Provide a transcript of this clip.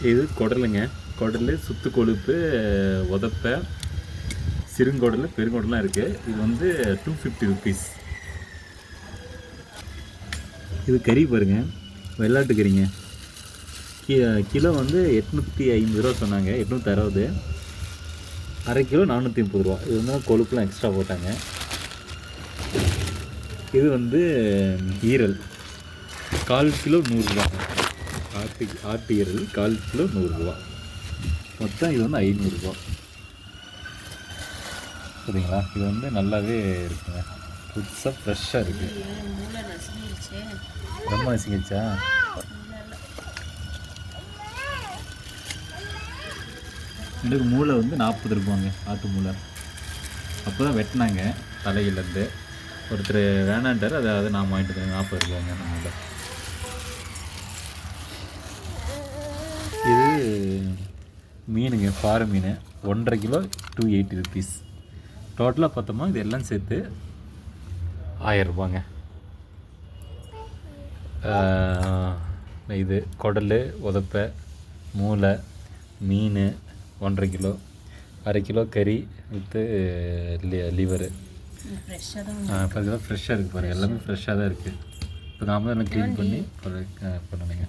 இது குடலுங்க. குடல், சுத்து கொழுப்பு, உதப்பை, சிறுங்குடல், பெருங்குடலாம் இருக்குது. இது வந்து 250 ருபீஸ். இது கறி பாருங்கள், வெள்ளாட்டு கறிங்க. கிலோ வந்து 850 ரூபா சொன்னாங்க, 860. அரை கிலோ 430 ரூபா. இது வந்து கொழுப்புலாம் எக்ஸ்ட்ரா போட்டாங்க. இது வந்து ஈரல், 1/4 கிலோ 100 ரூபா. ஆட்டு ஈரல் 1/4 கிலோ 100 ரூபா. மொத்தம் இது வந்து 500 ரூபா. சரிங்களா? இது வந்து நல்லாவே இருக்குங்க, புதுசாக ஃப்ரெஷ்ஷாக இருக்குது. ரொம்ப நசிக்கிச்சா? எனக்கு மூளை வந்து 40 ரூபாங்க, ஆட்டு மூளை. அப்போ தான் வெட்டினாங்க தலையிலேருந்து. ஒருத்தர் வேணான்ட்டார், அதை நான் வாங்கிட்டு தரேன். 40 ரூபாங்க நம்மள. இது மீனுங்க, பாறை மீன், 1.5 கிலோ 280 ருபீஸ். டோட்டலாக பார்த்தோமா இது எல்லாம் சேர்த்து 1000 ரூபாங்க. இது குடல், உதப்பை, மூளை, மீன் 1.5 கிலோ, அரை கிலோ கறி வித்து லிவரு. இப்போ இதெல்லாம் ஃப்ரெஷ்ஷாக இருக்குது பாருங்கள், எல்லாமே ஃப்ரெஷ்ஷாக தான் இருக்குது. இப்போ நாம் தான் க்ளீன் பண்ணி பண்ணணுங்க.